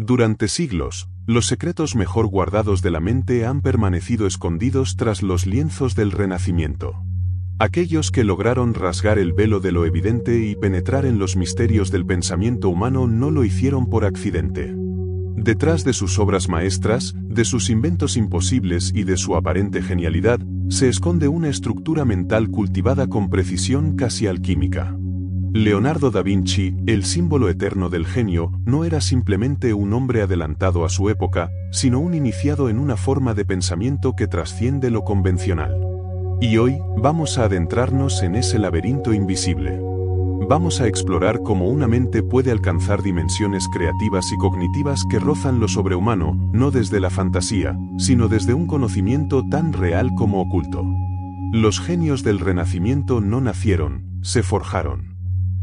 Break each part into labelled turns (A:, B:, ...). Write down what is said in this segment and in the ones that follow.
A: Durante siglos, los secretos mejor guardados de la mente han permanecido escondidos tras los lienzos del Renacimiento. Aquellos que lograron rasgar el velo de lo evidente y penetrar en los misterios del pensamiento humano no lo hicieron por accidente. Detrás de sus obras maestras, de sus inventos imposibles y de su aparente genialidad, se esconde una estructura mental cultivada con precisión casi alquímica. Leonardo da Vinci, el símbolo eterno del genio, no era simplemente un hombre adelantado a su época, sino un iniciado en una forma de pensamiento que trasciende lo convencional. Y hoy, vamos a adentrarnos en ese laberinto invisible. Vamos a explorar cómo una mente puede alcanzar dimensiones creativas y cognitivas que rozan lo sobrehumano, no desde la fantasía, sino desde un conocimiento tan real como oculto. Los genios del Renacimiento no nacieron, se forjaron.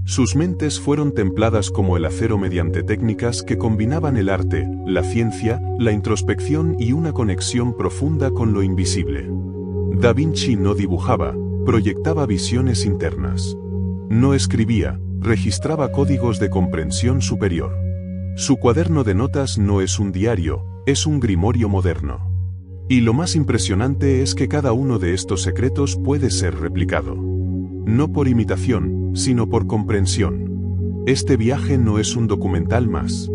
A: Sus mentes fueron templadas como el acero mediante técnicas que combinaban el arte, la ciencia, la introspección y una conexión profunda con lo invisible. Da Vinci no dibujaba, proyectaba visiones internas. No escribía, registraba códigos de comprensión superior. Su cuaderno de notas no es un diario, es un grimorio moderno. Y lo más impresionante es que cada uno de estos secretos puede ser replicado. No por imitación, sino por comprensión. Este viaje no es un documental más.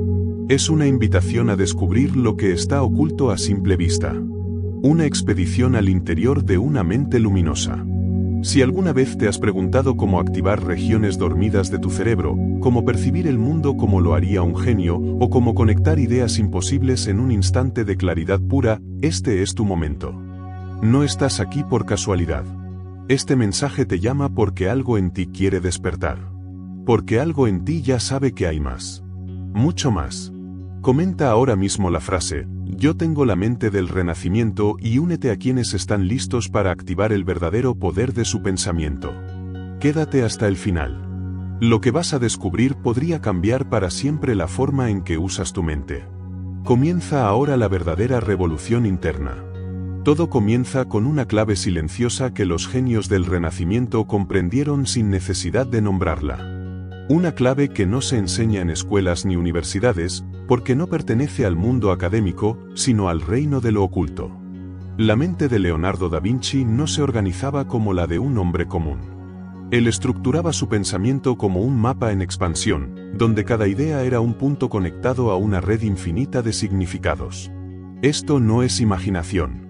A: Es una invitación a descubrir lo que está oculto a simple vista. Una expedición al interior de una mente luminosa. Si alguna vez te has preguntado cómo activar regiones dormidas de tu cerebro, cómo percibir el mundo como lo haría un genio, o cómo conectar ideas imposibles en un instante de claridad pura, este es tu momento. No estás aquí por casualidad. Este mensaje te llama porque algo en ti quiere despertar. Porque algo en ti ya sabe que hay más. Mucho más. Comenta ahora mismo la frase, yo tengo la mente del Renacimiento y únete a quienes están listos para activar el verdadero poder de su pensamiento. Quédate hasta el final. Lo que vas a descubrir podría cambiar para siempre la forma en que usas tu mente. Comienza ahora la verdadera revolución interna. Todo comienza con una clave silenciosa que los genios del Renacimiento comprendieron sin necesidad de nombrarla. Una clave que no se enseña en escuelas ni universidades, porque no pertenece al mundo académico, sino al reino de lo oculto. La mente de Leonardo da Vinci no se organizaba como la de un hombre común. Él estructuraba su pensamiento como un mapa en expansión, donde cada idea era un punto conectado a una red infinita de significados. Esto no es imaginación.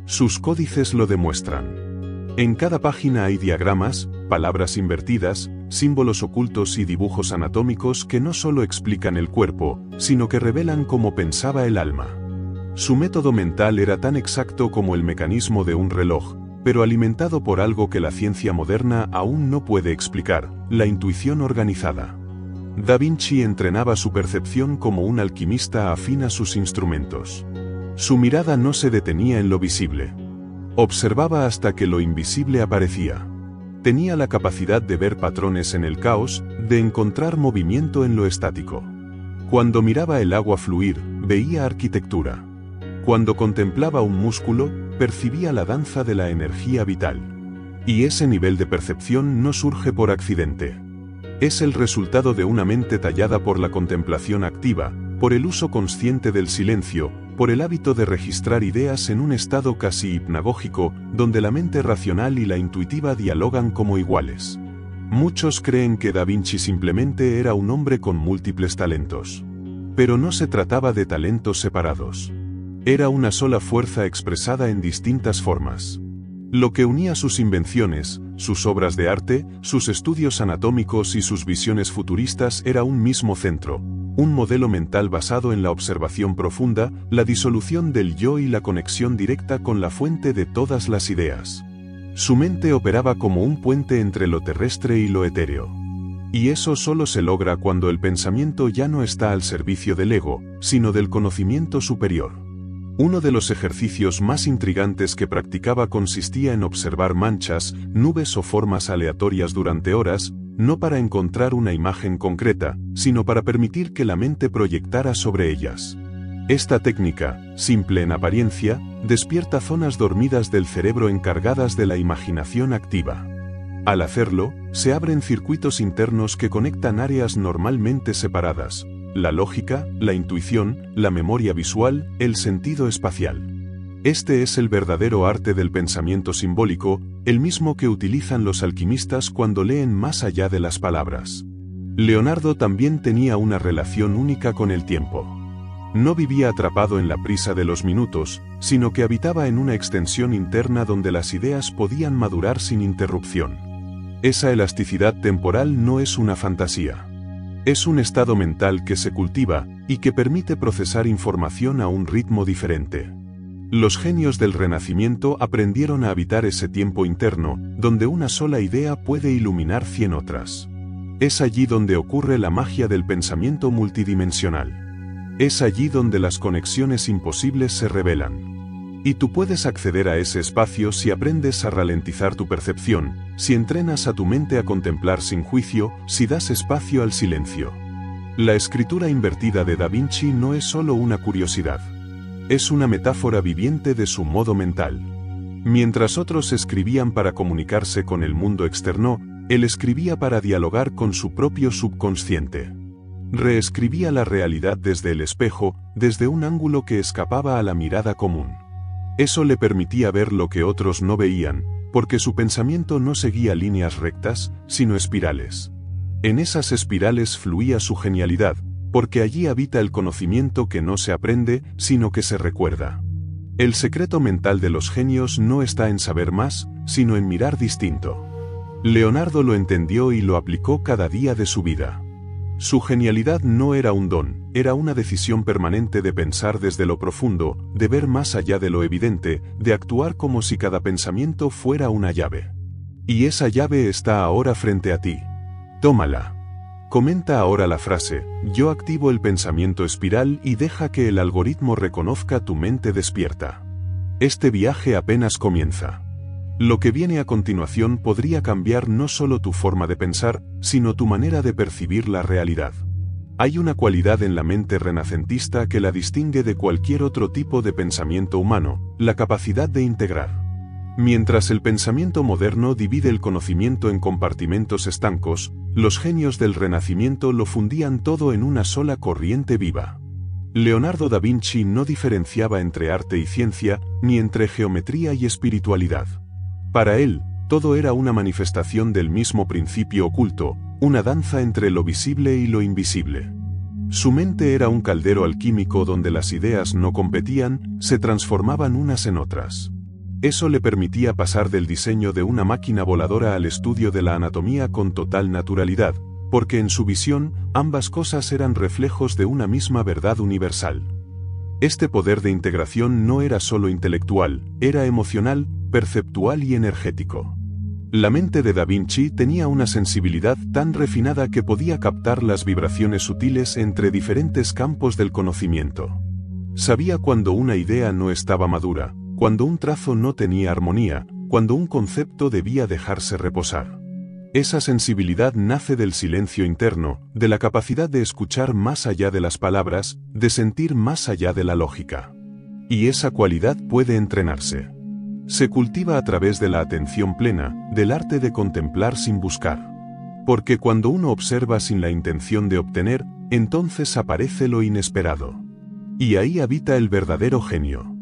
A: Sus códices lo demuestran. En cada página hay diagramas, palabras invertidas, símbolos ocultos y dibujos anatómicos que no solo explican el cuerpo, sino que revelan cómo pensaba el alma. Su método mental era tan exacto como el mecanismo de un reloj, pero alimentado por algo que la ciencia moderna aún no puede explicar, la intuición organizada. Da Vinci entrenaba su percepción como un alquimista afina sus instrumentos. Su mirada no se detenía en lo visible. Observaba hasta que lo invisible aparecía. Tenía la capacidad de ver patrones en el caos, de encontrar movimiento en lo estático. Cuando miraba el agua fluir, veía arquitectura. Cuando contemplaba un músculo, percibía la danza de la energía vital. Y ese nivel de percepción no surge por accidente. Es el resultado de una mente tallada por la contemplación activa, por el uso consciente del silencio, por el hábito de registrar ideas en un estado casi hipnagógico, donde la mente racional y la intuitiva dialogan como iguales. Muchos creen que Da Vinci simplemente era un hombre con múltiples talentos. Pero no se trataba de talentos separados. Era una sola fuerza expresada en distintas formas. Lo que unía sus invenciones, sus obras de arte, sus estudios anatómicos y sus visiones futuristas era un mismo centro, un modelo mental basado en la observación profunda, la disolución del yo y la conexión directa con la fuente de todas las ideas. Su mente operaba como un puente entre lo terrestre y lo etéreo. Y eso solo se logra cuando el pensamiento ya no está al servicio del ego, sino del conocimiento superior. Uno de los ejercicios más intrigantes que practicaba consistía en observar manchas, nubes o formas aleatorias durante horas, no para encontrar una imagen concreta, sino para permitir que la mente proyectara sobre ellas. Esta técnica, simple en apariencia, despierta zonas dormidas del cerebro encargadas de la imaginación activa. Al hacerlo, se abren circuitos internos que conectan áreas normalmente separadas, la lógica, la intuición, la memoria visual, el sentido espacial. Este es el verdadero arte del pensamiento simbólico, el mismo que utilizan los alquimistas cuando leen más allá de las palabras. Leonardo también tenía una relación única con el tiempo. No vivía atrapado en la prisa de los minutos, sino que habitaba en una extensión interna donde las ideas podían madurar sin interrupción. Esa elasticidad temporal no es una fantasía. Es un estado mental que se cultiva y que permite procesar información a un ritmo diferente. Los genios del Renacimiento aprendieron a habitar ese tiempo interno, donde una sola idea puede iluminar 100 otras. Es allí donde ocurre la magia del pensamiento multidimensional. Es allí donde las conexiones imposibles se revelan. Y tú puedes acceder a ese espacio si aprendes a ralentizar tu percepción, si entrenas a tu mente a contemplar sin juicio, si das espacio al silencio. La escritura invertida de Da Vinci no es solo una curiosidad. Es una metáfora viviente de su modo mental. Mientras otros escribían para comunicarse con el mundo externo, él escribía para dialogar con su propio subconsciente. Reescribía la realidad desde el espejo, desde un ángulo que escapaba a la mirada común. Eso le permitía ver lo que otros no veían, porque su pensamiento no seguía líneas rectas, sino espirales. En esas espirales fluía su genialidad, porque allí habita el conocimiento que no se aprende, sino que se recuerda. El secreto mental de los genios no está en saber más, sino en mirar distinto. Leonardo lo entendió y lo aplicó cada día de su vida. Su genialidad no era un don, era una decisión permanente de pensar desde lo profundo, de ver más allá de lo evidente, de actuar como si cada pensamiento fuera una llave. Y esa llave está ahora frente a ti. Tómala. Comenta ahora la frase, yo activo el pensamiento espiral y deja que el algoritmo reconozca tu mente despierta. Este viaje apenas comienza. Lo que viene a continuación podría cambiar no solo tu forma de pensar, sino tu manera de percibir la realidad. Hay una cualidad en la mente renacentista que la distingue de cualquier otro tipo de pensamiento humano, la capacidad de integrar. Mientras el pensamiento moderno divide el conocimiento en compartimentos estancos, los genios del Renacimiento lo fundían todo en una sola corriente viva. Leonardo da Vinci no diferenciaba entre arte y ciencia, ni entre geometría y espiritualidad. Para él, todo era una manifestación del mismo principio oculto, una danza entre lo visible y lo invisible. Su mente era un caldero alquímico donde las ideas no competían, se transformaban unas en otras. Eso le permitía pasar del diseño de una máquina voladora al estudio de la anatomía con total naturalidad, porque en su visión, ambas cosas eran reflejos de una misma verdad universal. Este poder de integración no era solo intelectual, era emocional, perceptual y energético. La mente de Da Vinci tenía una sensibilidad tan refinada que podía captar las vibraciones sutiles entre diferentes campos del conocimiento. Sabía cuando una idea no estaba madura, cuando un trazo no tenía armonía, cuando un concepto debía dejarse reposar. Esa sensibilidad nace del silencio interno, de la capacidad de escuchar más allá de las palabras, de sentir más allá de la lógica. Y esa cualidad puede entrenarse. Se cultiva a través de la atención plena, del arte de contemplar sin buscar. Porque cuando uno observa sin la intención de obtener, entonces aparece lo inesperado. Y ahí habita el verdadero genio.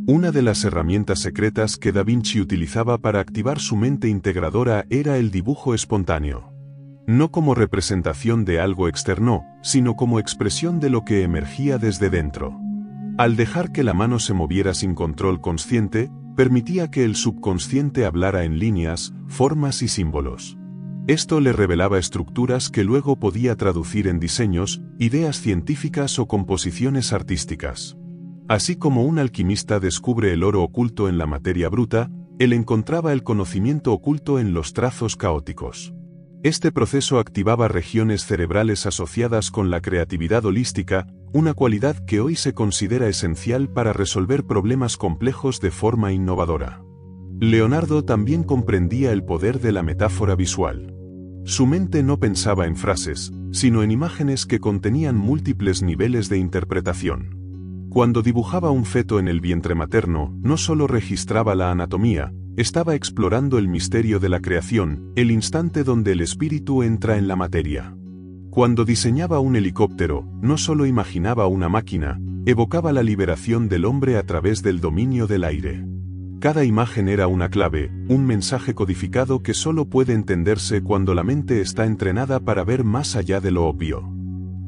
A: Una de las herramientas secretas que Da Vinci utilizaba para activar su mente integradora era el dibujo espontáneo. No como representación de algo externo, sino como expresión de lo que emergía desde dentro. Al dejar que la mano se moviera sin control consciente, permitía que el subconsciente hablara en líneas, formas y símbolos. Esto le revelaba estructuras que luego podía traducir en diseños, ideas científicas o composiciones artísticas. Así como un alquimista descubre el oro oculto en la materia bruta, él encontraba el conocimiento oculto en los trazos caóticos. Este proceso activaba regiones cerebrales asociadas con la creatividad holística, una cualidad que hoy se considera esencial para resolver problemas complejos de forma innovadora. Leonardo también comprendía el poder de la metáfora visual. Su mente no pensaba en frases, sino en imágenes que contenían múltiples niveles de interpretación. Cuando dibujaba un feto en el vientre materno, no solo registraba la anatomía, estaba explorando el misterio de la creación, el instante donde el espíritu entra en la materia. Cuando diseñaba un helicóptero, no solo imaginaba una máquina, evocaba la liberación del hombre a través del dominio del aire. Cada imagen era una clave, un mensaje codificado que solo puede entenderse cuando la mente está entrenada para ver más allá de lo obvio.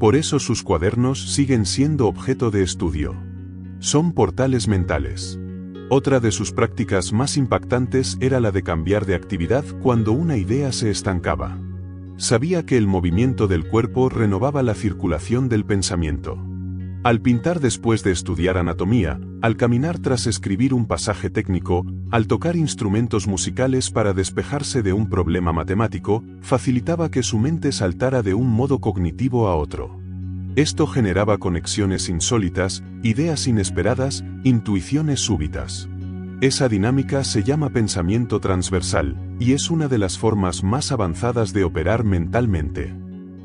A: Por eso sus cuadernos siguen siendo objeto de estudio. Son portales mentales. Otra de sus prácticas más impactantes era la de cambiar de actividad cuando una idea se estancaba. Sabía que el movimiento del cuerpo renovaba la circulación del pensamiento. Al pintar después de estudiar anatomía, al caminar tras escribir un pasaje técnico, al tocar instrumentos musicales para despejarse de un problema matemático, facilitaba que su mente saltara de un modo cognitivo a otro. Esto generaba conexiones insólitas, ideas inesperadas, intuiciones súbitas. Esa dinámica se llama pensamiento transversal, y es una de las formas más avanzadas de operar mentalmente.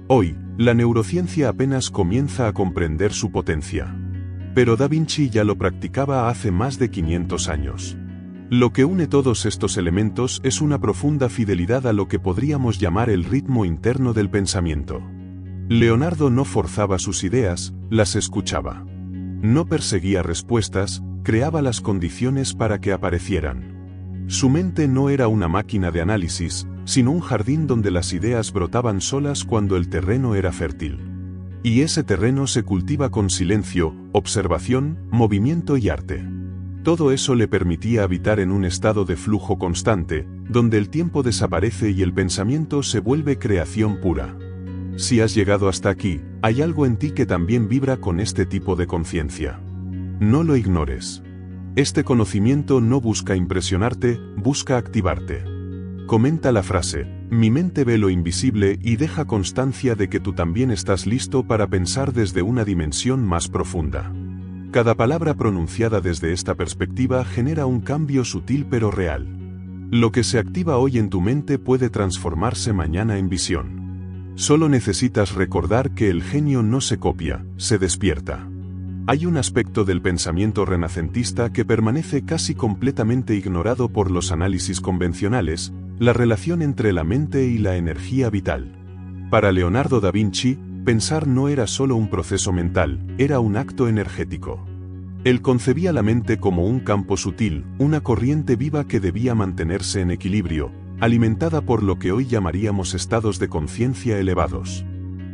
A: Hoy, la neurociencia apenas comienza a comprender su potencia. Pero Da Vinci ya lo practicaba hace más de 500 años. Lo que une todos estos elementos es una profunda fidelidad a lo que podríamos llamar el ritmo interno del pensamiento. Leonardo no forzaba sus ideas, las escuchaba. No perseguía respuestas, creaba las condiciones para que aparecieran. Su mente no era una máquina de análisis, sino un jardín donde las ideas brotaban solas cuando el terreno era fértil. Y ese terreno se cultiva con silencio, observación, movimiento y arte. Todo eso le permitía habitar en un estado de flujo constante, donde el tiempo desaparece y el pensamiento se vuelve creación pura. Si has llegado hasta aquí, hay algo en ti que también vibra con este tipo de conciencia. No lo ignores. Este conocimiento no busca impresionarte, busca activarte. Comenta la frase, mi mente ve lo invisible y deja constancia de que tú también estás listo para pensar desde una dimensión más profunda. Cada palabra pronunciada desde esta perspectiva genera un cambio sutil pero real. Lo que se activa hoy en tu mente puede transformarse mañana en visión. Solo necesitas recordar que el genio no se copia, se despierta. Hay un aspecto del pensamiento renacentista que permanece casi completamente ignorado por los análisis convencionales, la relación entre la mente y la energía vital. Para Leonardo da Vinci, pensar no era solo un proceso mental, era un acto energético. Él concebía la mente como un campo sutil, una corriente viva que debía mantenerse en equilibrio, alimentada por lo que hoy llamaríamos estados de conciencia elevados.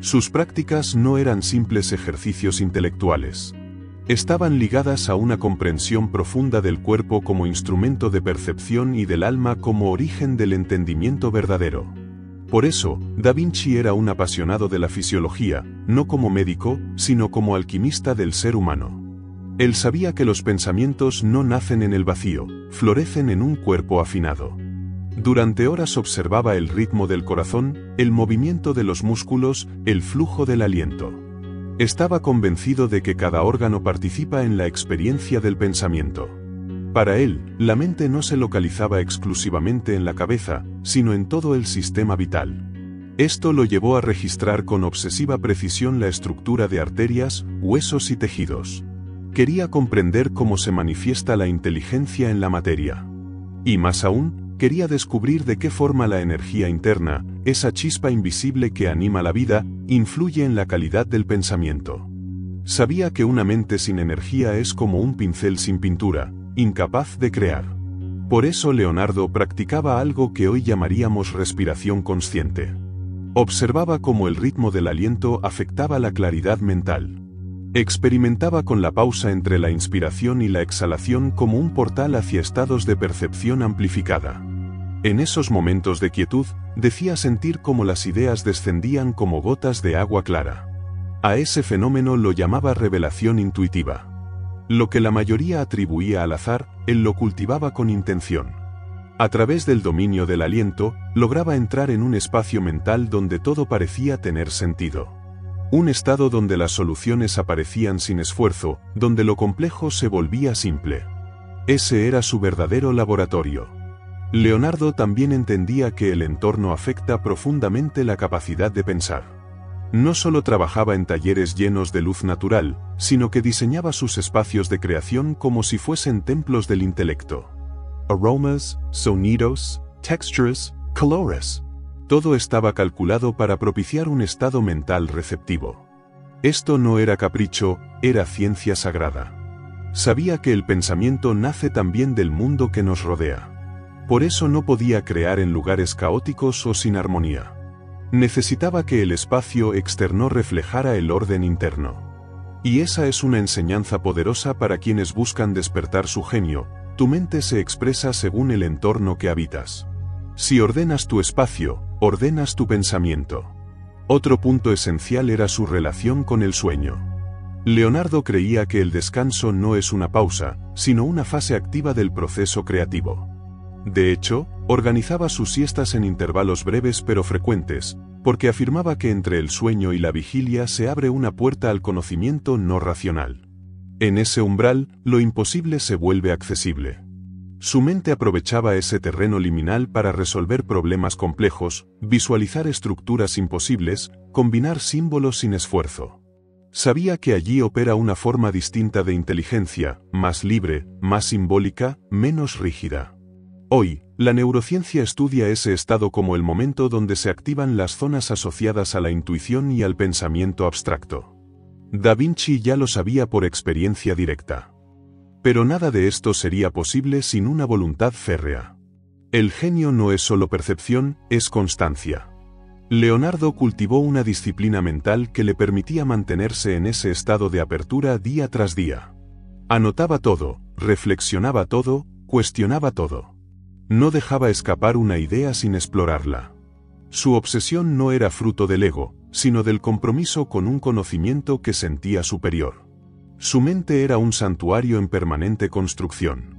A: Sus prácticas no eran simples ejercicios intelectuales. Estaban ligadas a una comprensión profunda del cuerpo como instrumento de percepción y del alma como origen del entendimiento verdadero. Por eso, Da Vinci era un apasionado de la fisiología, no como médico, sino como alquimista del ser humano. Él sabía que los pensamientos no nacen en el vacío, florecen en un cuerpo afinado. Durante horas observaba el ritmo del corazón, el movimiento de los músculos, el flujo del aliento. Estaba convencido de que cada órgano participa en la experiencia del pensamiento. Para él, la mente no se localizaba exclusivamente en la cabeza, sino en todo el sistema vital. Esto lo llevó a registrar con obsesiva precisión la estructura de arterias, huesos y tejidos. Quería comprender cómo se manifiesta la inteligencia en la materia. Y más aún, quería descubrir de qué forma la energía interna, esa chispa invisible que anima la vida, influye en la calidad del pensamiento. Sabía que una mente sin energía es como un pincel sin pintura, incapaz de crear. Por eso Leonardo practicaba algo que hoy llamaríamos respiración consciente. Observaba cómo el ritmo del aliento afectaba la claridad mental. Experimentaba con la pausa entre la inspiración y la exhalación como un portal hacia estados de percepción amplificada. En esos momentos de quietud, decía sentir cómo las ideas descendían como gotas de agua clara. A ese fenómeno lo llamaba revelación intuitiva. Lo que la mayoría atribuía al azar, él lo cultivaba con intención. A través del dominio del aliento, lograba entrar en un espacio mental donde todo parecía tener sentido. Un estado donde las soluciones aparecían sin esfuerzo, donde lo complejo se volvía simple. Ese era su verdadero laboratorio. Leonardo también entendía que el entorno afecta profundamente la capacidad de pensar. No solo trabajaba en talleres llenos de luz natural, sino que diseñaba sus espacios de creación como si fuesen templos del intelecto. Aromas, sonidos, textures, colores. Todo estaba calculado para propiciar un estado mental receptivo. Esto no era capricho, era ciencia sagrada. Sabía que el pensamiento nace también del mundo que nos rodea. Por eso no podía crear en lugares caóticos o sin armonía. Necesitaba que el espacio externo reflejara el orden interno. Y esa es una enseñanza poderosa para quienes buscan despertar su genio. Tu mente se expresa según el entorno que habitas. Si ordenas tu espacio, ordenas tu pensamiento. Otro punto esencial era su relación con el sueño. Leonardo creía que el descanso no es una pausa, sino una fase activa del proceso creativo. De hecho, organizaba sus siestas en intervalos breves pero frecuentes, porque afirmaba que entre el sueño y la vigilia se abre una puerta al conocimiento no racional. En ese umbral, lo imposible se vuelve accesible. Su mente aprovechaba ese terreno liminal para resolver problemas complejos, visualizar estructuras imposibles, combinar símbolos sin esfuerzo. Sabía que allí opera una forma distinta de inteligencia, más libre, más simbólica, menos rígida. Hoy, la neurociencia estudia ese estado como el momento donde se activan las zonas asociadas a la intuición y al pensamiento abstracto. Da Vinci ya lo sabía por experiencia directa. Pero nada de esto sería posible sin una voluntad férrea. El genio no es solo percepción, es constancia. Leonardo cultivó una disciplina mental que le permitía mantenerse en ese estado de apertura día tras día. Anotaba todo, reflexionaba todo, cuestionaba todo. No dejaba escapar una idea sin explorarla. Su obsesión no era fruto del ego, sino del compromiso con un conocimiento que sentía superior. Su mente era un santuario en permanente construcción.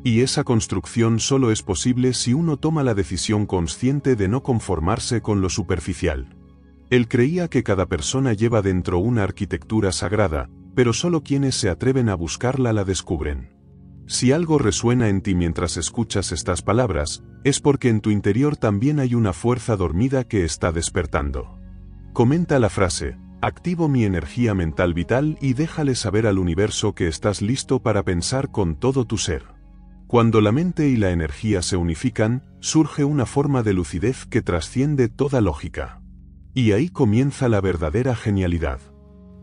A: Y esa construcción solo es posible si uno toma la decisión consciente de no conformarse con lo superficial. Él creía que cada persona lleva dentro una arquitectura sagrada, pero solo quienes se atreven a buscarla la descubren. Si algo resuena en ti mientras escuchas estas palabras, es porque en tu interior también hay una fuerza dormida que está despertando. Comenta la frase: activo mi energía mental vital y déjale saber al universo que estás listo para pensar con todo tu ser. Cuando la mente y la energía se unifican, surge una forma de lucidez que trasciende toda lógica. Y ahí comienza la verdadera genialidad.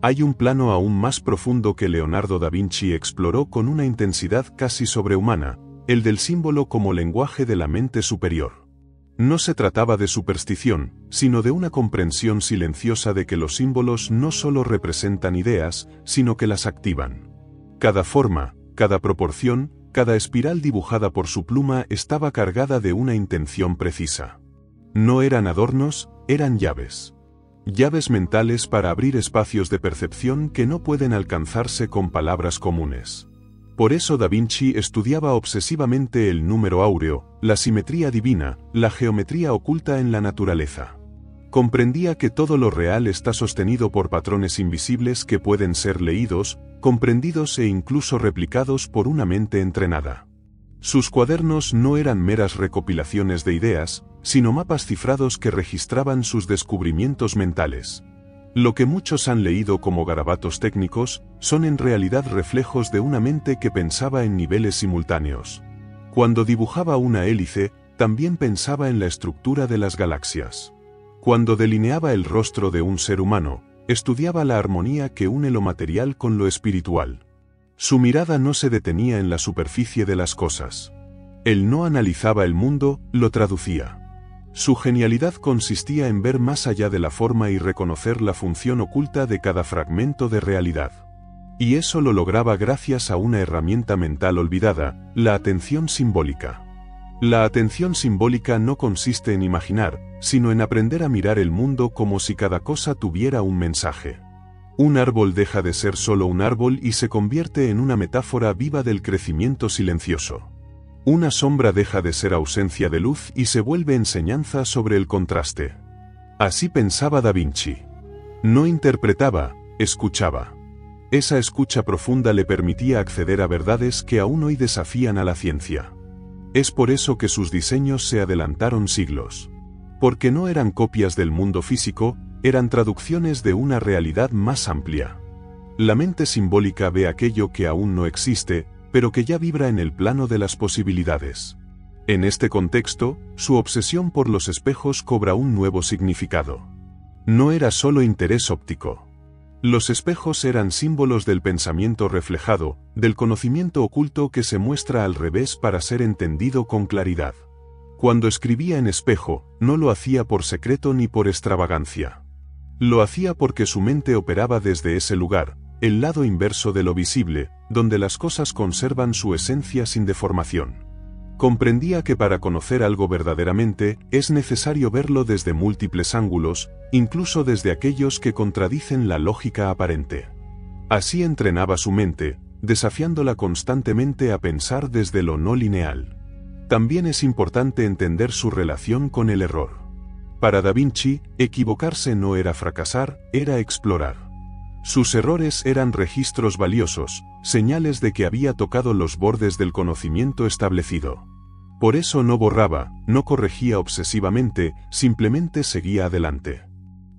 A: Hay un plano aún más profundo que Leonardo da Vinci exploró con una intensidad casi sobrehumana, el del símbolo como lenguaje de la mente superior. No se trataba de superstición, sino de una comprensión silenciosa de que los símbolos no solo representan ideas, sino que las activan. Cada forma, cada proporción, cada espiral dibujada por su pluma estaba cargada de una intención precisa. No eran adornos, eran llaves. Llaves mentales para abrir espacios de percepción que no pueden alcanzarse con palabras comunes. Por eso Da Vinci estudiaba obsesivamente el número áureo, la simetría divina, la geometría oculta en la naturaleza. Comprendía que todo lo real está sostenido por patrones invisibles que pueden ser leídos, comprendidos e incluso replicados por una mente entrenada. Sus cuadernos no eran meras recopilaciones de ideas, sino mapas cifrados que registraban sus descubrimientos mentales. Lo que muchos han leído como garabatos técnicos, son en realidad reflejos de una mente que pensaba en niveles simultáneos. Cuando dibujaba una hélice, también pensaba en la estructura de las galaxias. Cuando delineaba el rostro de un ser humano, estudiaba la armonía que une lo material con lo espiritual. Su mirada no se detenía en la superficie de las cosas. Él no analizaba el mundo, lo traducía. Su genialidad consistía en ver más allá de la forma y reconocer la función oculta de cada fragmento de realidad. Y eso lo lograba gracias a una herramienta mental olvidada, la atención simbólica. La atención simbólica no consiste en imaginar, sino en aprender a mirar el mundo como si cada cosa tuviera un mensaje. Un árbol deja de ser solo un árbol y se convierte en una metáfora viva del crecimiento silencioso. Una sombra deja de ser ausencia de luz y se vuelve enseñanza sobre el contraste. Así pensaba Da Vinci. No interpretaba, escuchaba. Esa escucha profunda le permitía acceder a verdades que aún hoy desafían a la ciencia. Es por eso que sus diseños se adelantaron siglos. Porque no eran copias del mundo físico, eran traducciones de una realidad más amplia. La mente simbólica ve aquello que aún no existe, pero que ya vibra en el plano de las posibilidades. En este contexto, su obsesión por los espejos cobra un nuevo significado. No era solo interés óptico. Los espejos eran símbolos del pensamiento reflejado, del conocimiento oculto que se muestra al revés para ser entendido con claridad. Cuando escribía en espejo, no lo hacía por secreto ni por extravagancia. Lo hacía porque su mente operaba desde ese lugar, el lado inverso de lo visible, donde las cosas conservan su esencia sin deformación. Comprendía que para conocer algo verdaderamente, es necesario verlo desde múltiples ángulos, incluso desde aquellos que contradicen la lógica aparente. Así entrenaba su mente, desafiándola constantemente a pensar desde lo no lineal. También es importante entender su relación con el error. Para Da Vinci, equivocarse no era fracasar, era explorar. Sus errores eran registros valiosos, señales de que había tocado los bordes del conocimiento establecido. Por eso no borraba, no corregía obsesivamente, simplemente seguía adelante.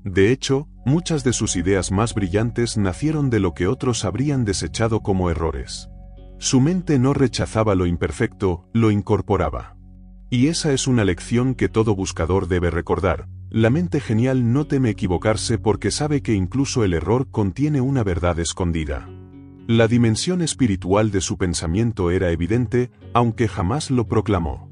A: De hecho, muchas de sus ideas más brillantes nacieron de lo que otros habrían desechado como errores. Su mente no rechazaba lo imperfecto, lo incorporaba. Y esa es una lección que todo buscador debe recordar. La mente genial no teme equivocarse porque sabe que incluso el error contiene una verdad escondida. La dimensión espiritual de su pensamiento era evidente, aunque jamás lo proclamó.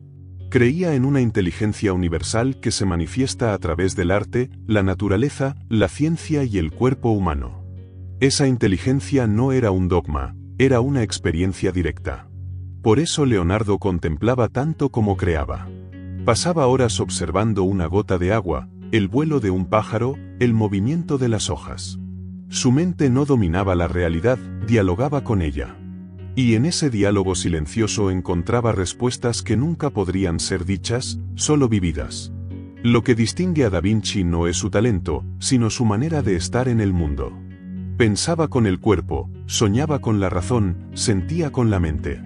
A: Creía en una inteligencia universal que se manifiesta a través del arte, la naturaleza, la ciencia y el cuerpo humano. Esa inteligencia no era un dogma, era una experiencia directa. Por eso Leonardo contemplaba tanto como creaba. Pasaba horas observando una gota de agua, el vuelo de un pájaro, el movimiento de las hojas. Su mente no dominaba la realidad, dialogaba con ella. Y en ese diálogo silencioso encontraba respuestas que nunca podrían ser dichas, solo vividas. Lo que distingue a Da Vinci no es su talento, sino su manera de estar en el mundo. Pensaba con el cuerpo, soñaba con la razón, sentía con la mente.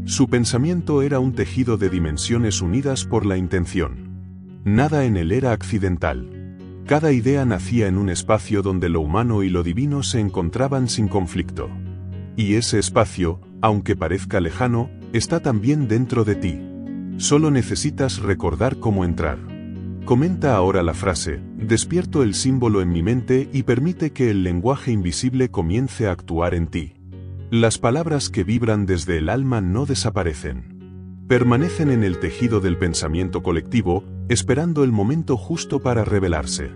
A: Su pensamiento era un tejido de dimensiones unidas por la intención. Nada en él era accidental. Cada idea nacía en un espacio donde lo humano y lo divino se encontraban sin conflicto. Y ese espacio, aunque parezca lejano, está también dentro de ti. Solo necesitas recordar cómo entrar. Comenta ahora la frase, despierto el símbolo en mi mente y permite que el lenguaje invisible comience a actuar en ti. Las palabras que vibran desde el alma no desaparecen. Permanecen en el tejido del pensamiento colectivo, esperando el momento justo para revelarse.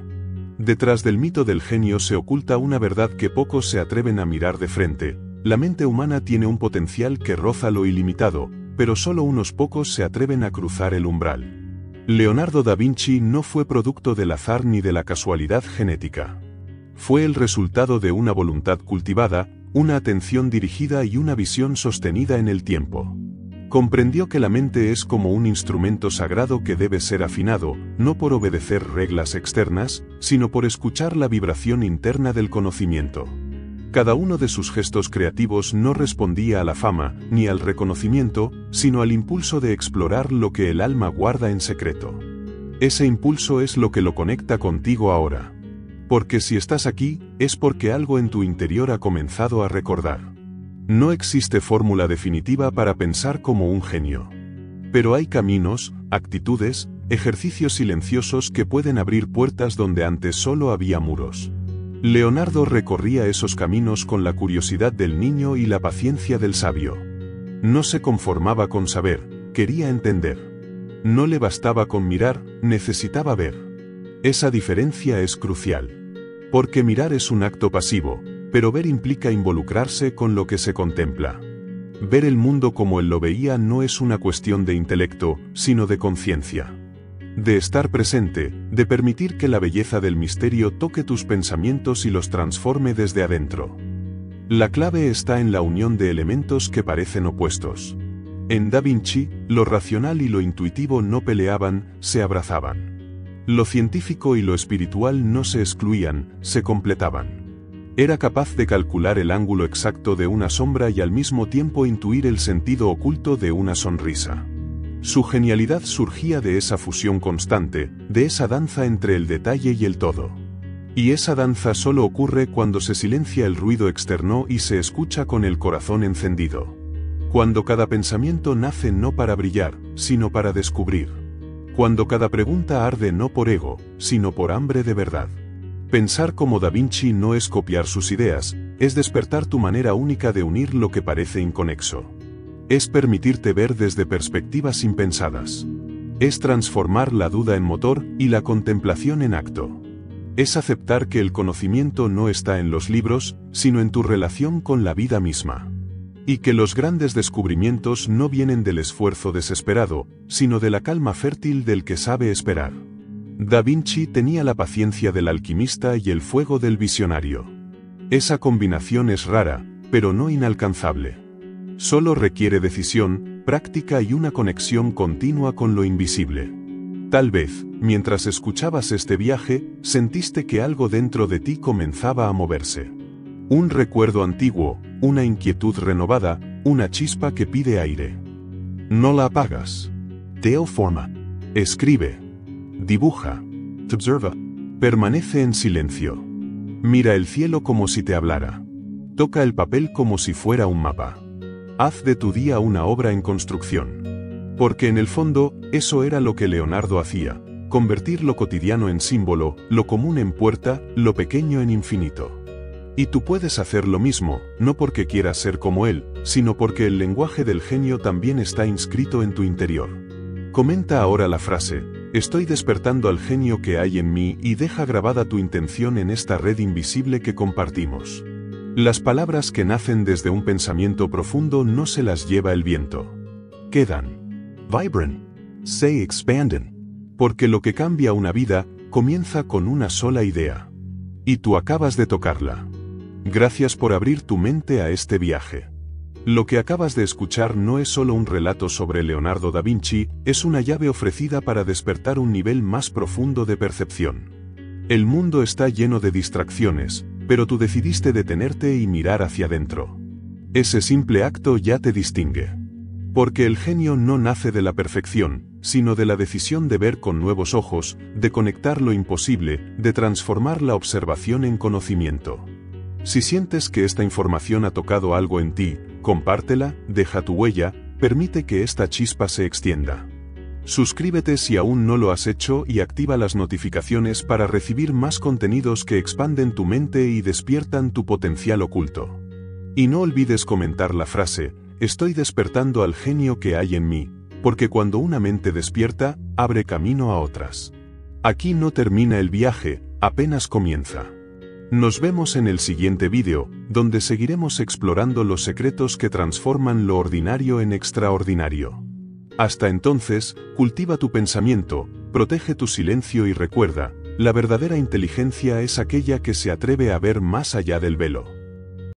A: Detrás del mito del genio se oculta una verdad que pocos se atreven a mirar de frente. La mente humana tiene un potencial que roza lo ilimitado, pero solo unos pocos se atreven a cruzar el umbral. Leonardo da Vinci no fue producto del azar ni de la casualidad genética. Fue el resultado de una voluntad cultivada, una atención dirigida y una visión sostenida en el tiempo. Comprendió que la mente es como un instrumento sagrado que debe ser afinado, no por obedecer reglas externas, sino por escuchar la vibración interna del conocimiento. Cada uno de sus gestos creativos no respondía a la fama, ni al reconocimiento, sino al impulso de explorar lo que el alma guarda en secreto. Ese impulso es lo que lo conecta contigo ahora. Porque si estás aquí, es porque algo en tu interior ha comenzado a recordar. No existe fórmula definitiva para pensar como un genio. Pero hay caminos, actitudes, ejercicios silenciosos que pueden abrir puertas donde antes solo había muros. Leonardo recorría esos caminos con la curiosidad del niño y la paciencia del sabio. No se conformaba con saber, quería entender. No le bastaba con mirar, necesitaba ver. Esa diferencia es crucial. Porque mirar es un acto pasivo, pero ver implica involucrarse con lo que se contempla. Ver el mundo como él lo veía no es una cuestión de intelecto, sino de conciencia. De estar presente, de permitir que la belleza del misterio toque tus pensamientos y los transforme desde adentro. La clave está en la unión de elementos que parecen opuestos. En Da Vinci, lo racional y lo intuitivo no peleaban, se abrazaban. Lo científico y lo espiritual no se excluían, se completaban. Era capaz de calcular el ángulo exacto de una sombra y al mismo tiempo intuir el sentido oculto de una sonrisa. Su genialidad surgía de esa fusión constante, de esa danza entre el detalle y el todo. Y esa danza solo ocurre cuando se silencia el ruido externo y se escucha con el corazón encendido. Cuando cada pensamiento nace no para brillar, sino para descubrir. Cuando cada pregunta arde no por ego, sino por hambre de verdad. Pensar como Da Vinci no es copiar sus ideas, es despertar tu manera única de unir lo que parece inconexo. Es permitirte ver desde perspectivas impensadas. Es transformar la duda en motor y la contemplación en acto. Es aceptar que el conocimiento no está en los libros, sino en tu relación con la vida misma. Y que los grandes descubrimientos no vienen del esfuerzo desesperado, sino de la calma fértil del que sabe esperar. Da Vinci tenía la paciencia del alquimista y el fuego del visionario. Esa combinación es rara, pero no inalcanzable. Solo requiere decisión, práctica y una conexión continua con lo invisible. Tal vez, mientras escuchabas este viaje, sentiste que algo dentro de ti comenzaba a moverse. Un recuerdo antiguo, una inquietud renovada, una chispa que pide aire. No la apagas. Deo forma. Escribe. Dibuja. Observa. Permanece en silencio. Mira el cielo como si te hablara. Toca el papel como si fuera un mapa. Haz de tu día una obra en construcción. Porque en el fondo, eso era lo que Leonardo hacía, convertir lo cotidiano en símbolo, lo común en puerta, lo pequeño en infinito. Y tú puedes hacer lo mismo, no porque quieras ser como él, sino porque el lenguaje del genio también está inscrito en tu interior. Comenta ahora la frase, estoy despertando al genio que hay en mí y deja grabada tu intención en esta red invisible que compartimos. Las palabras que nacen desde un pensamiento profundo no se las lleva el viento. Quedan. Vibran. Se expanden. Porque lo que cambia una vida, comienza con una sola idea. Y tú acabas de tocarla. Gracias por abrir tu mente a este viaje. Lo que acabas de escuchar no es solo un relato sobre Leonardo da Vinci, es una llave ofrecida para despertar un nivel más profundo de percepción. El mundo está lleno de distracciones, pero tú decidiste detenerte y mirar hacia adentro. Ese simple acto ya te distingue. Porque el genio no nace de la perfección, sino de la decisión de ver con nuevos ojos, de conectar lo imposible, de transformar la observación en conocimiento. Si sientes que esta información ha tocado algo en ti, compártela, deja tu huella, permite que esta chispa se extienda. Suscríbete si aún no lo has hecho y activa las notificaciones para recibir más contenidos que expanden tu mente y despiertan tu potencial oculto. Y no olvides comentar la frase, estoy despertando al genio que hay en mí, porque cuando una mente despierta, abre camino a otras. Aquí no termina el viaje, apenas comienza. Nos vemos en el siguiente vídeo, donde seguiremos explorando los secretos que transforman lo ordinario en extraordinario. Hasta entonces, cultiva tu pensamiento, protege tu silencio y recuerda, la verdadera inteligencia es aquella que se atreve a ver más allá del velo.